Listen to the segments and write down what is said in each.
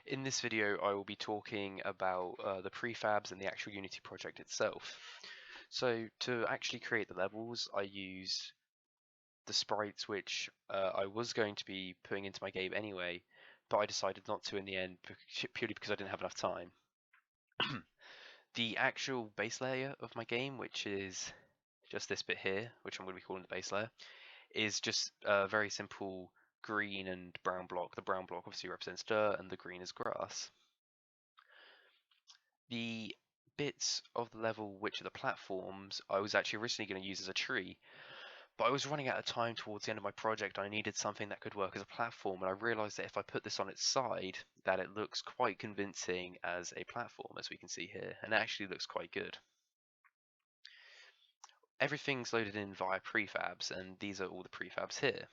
In this video, I will be talking about the prefabs and the actual Unity project itself. So to actually create the levels, I used the sprites which I was going to be putting into my game anyway, but I decided not to in the end purely because I didn't have enough time. The actual base layer of my game, which is just this bit here, which I'm going to be calling the base layer, is just a very simple green and brown block. The brown block obviously represents dirt and the green is grass. The bits of the level which are the platforms I was actually originally going to use as a tree, but I was running out of time towards the end of my project. I needed something that could work as a platform, and I realized that if I put this on its side, that it looks quite convincing as a platform, as we can see here, and it actually looks quite good. Everything's loaded in via prefabs, and these are all the prefabs here.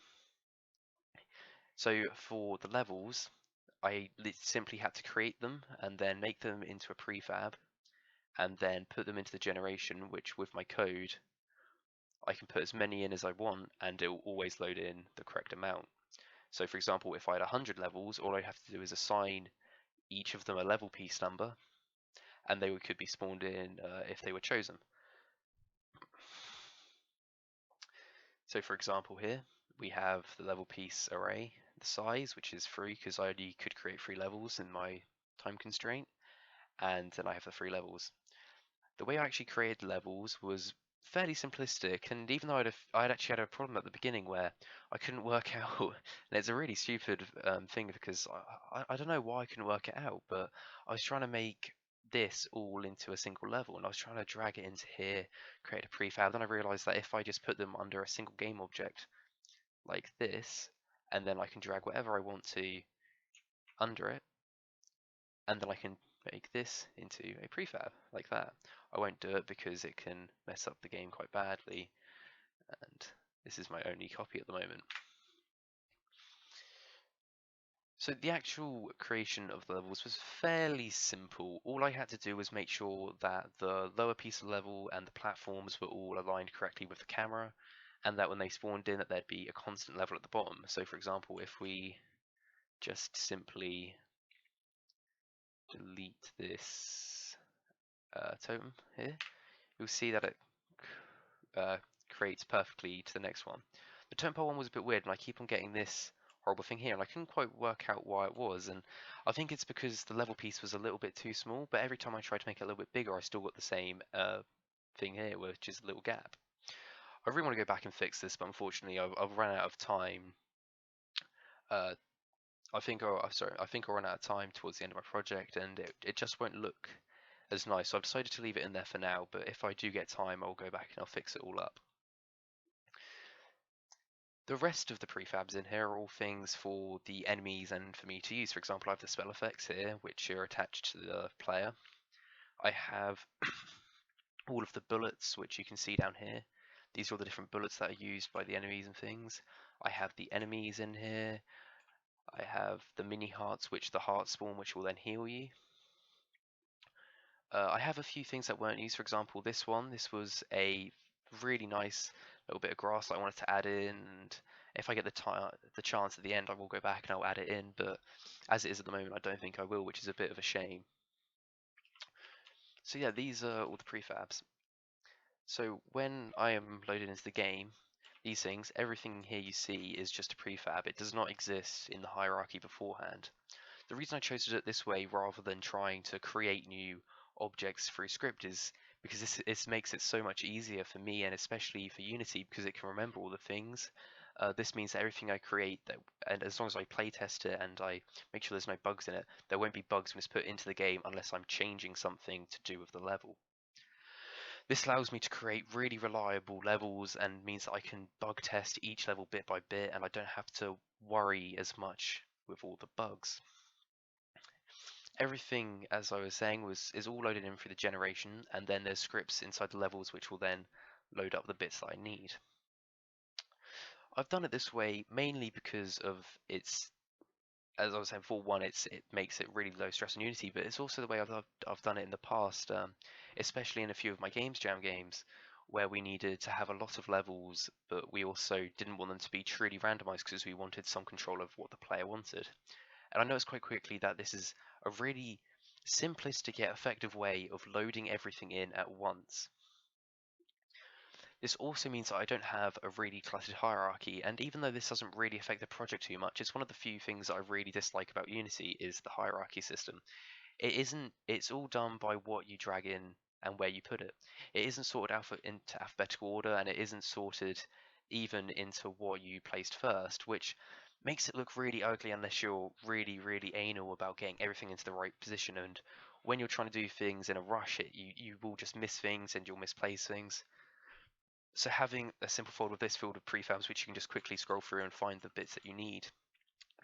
So for the levels, I simply had to create them and then make them into a prefab and then put them into the generation, which with my code, I can put as many in as I want and it will always load in the correct amount. So for example, if I had 100 levels, all I have to do is assign each of them a level piece number and they could be spawned in if they were chosen. So for example here, we have the level piece array, the size, which is 3 because I only could create 3 levels in my time constraint, and then I have the 3 levels. The way I actually created levels was fairly simplistic, and even though I'd actually had a problem at the beginning where I couldn't work out, and it's a really stupid thing because I don't know why I couldn't work it out, but I was trying to make this all into a single level, and I was trying to drag it into here, create a prefab. Then I realized that if I just put them under a single game object like this, and then I can drag whatever I want to under it, and then I can make this into a prefab like that. I won't do it because it can mess up the game quite badly, and this is my only copy at the moment. So the actual creation of the levels was fairly simple. All I had to do was make sure that the lower piece of level and the platforms were all aligned correctly with the camera, and that when they spawned in that there'd be a constant level at the bottom. So for example, if we just simply delete this totem here, you'll see that it creates perfectly to the next one. The tempo one was a bit weird, and I keep on getting this horrible thing here, and I couldn't quite work out why it was, and I think it's because the level piece was a little bit too small, but every time I tried to make it a little bit bigger, I still got the same thing here, which is a little gap. I really want to go back and fix this, but unfortunately I've run out of time. I think I'll run out of time towards the end of my project, and it just won't look as nice. So I've decided to leave it in there for now, but if I do get time, I'll go back and I'll fix it all up. The rest of the prefabs in here are all things for the enemies and for me to use. For example, I have the spell effects here, which are attached to the player. I have all of the bullets, which you can see down here. These are all the different bullets that are used by the enemies and things. I have the enemies in here. I have the mini hearts, which the hearts spawn, which will then heal you. I have a few things that weren't used. For example, this was a really nice little bit of grass that I wanted to add in, and if I get the chance at the end, I will go back and I'll add it in, but as it is at the moment, I don't think I will, which is a bit of a shame. So yeah, these are all the prefabs. So when I am loaded into the game, these things, everything here you see is just a prefab. It does not exist in the hierarchy beforehand. The reason I chose to do it this way rather than trying to create new objects through script is because this makes it so much easier for me, and especially for Unity, because it can remember all the things. This means that everything I create, and as long as I playtest it and I make sure there's no bugs in it, there won't be bugs when it's put into the game unless I'm changing something to do with the level. This allows me to create really reliable levels and means that I can bug test each level bit by bit, and I don't have to worry as much with all the bugs. Everything, as I was saying, is all loaded in through the generation, and then there's scripts inside the levels which will then load up the bits that I need. I've done it this way mainly because of its, as I was saying, for one, it makes it really low stress on Unity, but it's also the way I've done it in the past, especially in a few of my Games Jam games, where we needed to have a lot of levels, but we also didn't want them to be truly randomized because we wanted some control of what the player wanted. And I noticed quite quickly that this is a really simplistic yet effective way of loading everything in at once. This also means that I don't have a really cluttered hierarchy, and even though this doesn't really affect the project too much, it's one of the few things that I really dislike about Unity is the hierarchy system. It's all done by what you drag in and where you put it. It isn't sorted into alphabetical order, and it isn't sorted even into what you placed first, which makes it look really ugly unless you're really, really anal about getting everything into the right position. And when you're trying to do things in a rush, you will just miss things and you'll misplace things. So having a simple folder with this filled with prefabs, which you can just quickly scroll through and find the bits that you need,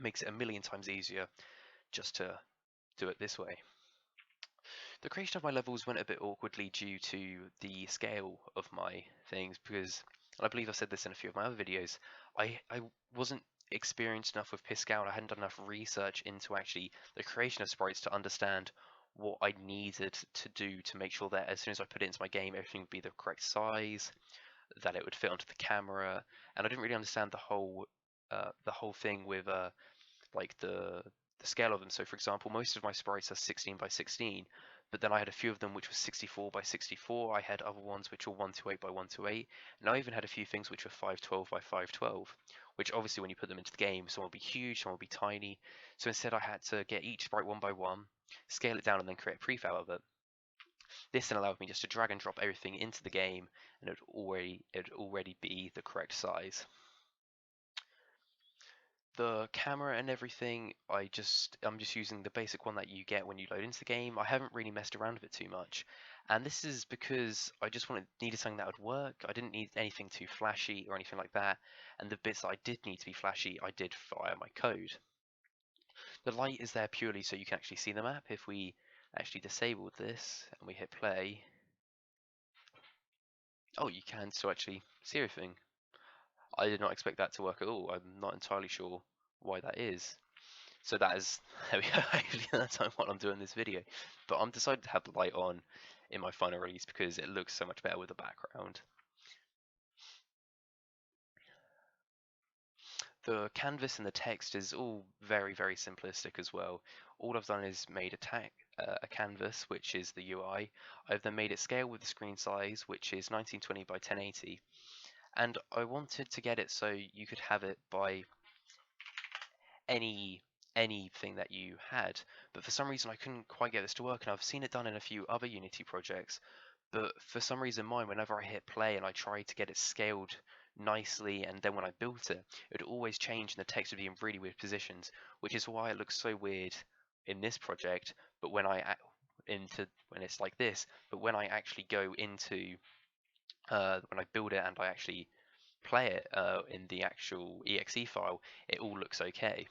makes it a million times easier just to do it this way. The creation of my levels went a bit awkwardly due to the scale of my things because, and I believe I've said this in a few of my other videos, I wasn't experienced enough with Piscal. I hadn't done enough research into actually the creation of sprites to understand what I needed to do to make sure that as soon as I put it into my game, everything would be the correct size, that it would fit onto the camera, and I didn't really understand the whole thing with like the scale of them. So for example, most of my sprites are 16 by 16, but then I had a few of them which were 64 by 64. I had other ones which were 128 by 128, and I even had a few things which were 512 by 512, which obviously when you put them into the game, some will be huge, some will be tiny. So instead I had to get each sprite one by one, scale it down, and then create a prefab of it. This then allowed me just to drag and drop everything into the game, and it would already be the correct size. The camera and everything, I'm just using the basic one that you get when you load into the game. I haven't really messed around with it too much, and this is because I just needed something that would work. I didn't need anything too flashy or anything like that, and the bits that I did need to be flashy, I did via my code. The light is there purely so you can actually see the map. If we actually disabled this and we hit play, oh, you can still actually see everything. I did not expect that to work at all. I'm not entirely sure why that is. So that is, there we go, actually that's what I'm doing this video. But I'm decided to have the light on in my final release because it looks so much better with the background. The canvas and the text is all very, very simplistic as well. All I've done is made a canvas, which is the UI. I've then made it scale with the screen size, which is 1920 by 1080. And I wanted to get it so you could have it by anything that you had, but for some reason I couldn't quite get this to work, and I've seen it done in a few other Unity projects, but for some reason mine, whenever I hit play and I tried to get it scaled nicely, and then when I built it, it would always change and the text would be in really weird positions, which is why it looks so weird in this project, but when it's like this, but when I actually go into when I build it and I actually play it in the actual exe file, it all looks okay.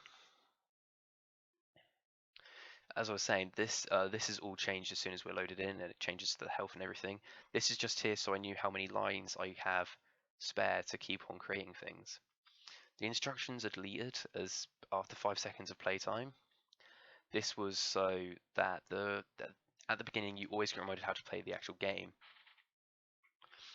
As I was saying, this is all changed as soon as we're loaded in, and it changes the health and everything. This is just here so I knew how many lines I have spare to keep on creating things. The instructions are deleted as after 5 seconds of playtime. This was so that at the beginning you always get reminded how to play the actual game.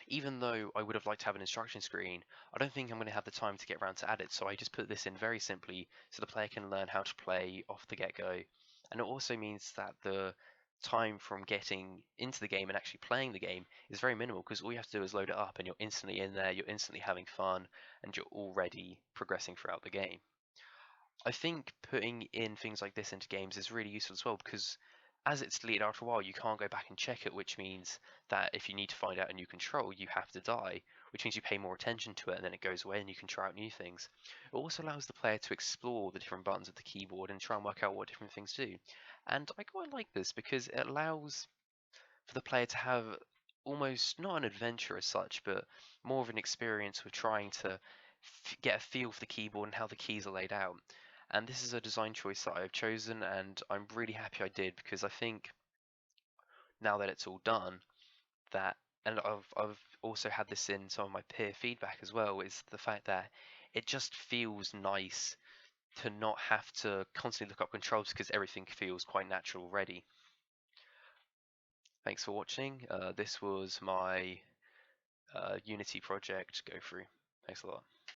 Even though I would have liked to have an instruction screen, I don't think I'm going to have the time to get around to add it, so I just put this in very simply so the player can learn how to play off the get-go. And it also means that the time from getting into the game and actually playing the game is very minimal because all you have to do is load it up and you're instantly in there, you're instantly having fun, and you're already progressing throughout the game. I think putting in things like this into games is really useful as well because as it's deleted after a while, you can't go back and check it, which means that if you need to find out a new control, you have to die, which means you pay more attention to it and then it goes away and you can try out new things. It also allows the player to explore the different buttons of the keyboard and try and work out what different things do. And I quite like this because it allows for the player to have almost not an adventure as such, but more of an experience with trying to get a feel for the keyboard and how the keys are laid out. And this is a design choice that I've chosen, and I'm really happy I did because I think now that it's all done, that and I've also had this in some of my peer feedback as well, is the fact that it just feels nice to not have to constantly look up controls because everything feels quite natural already. Thanks for watching. This was my Unity project go through. Thanks a lot.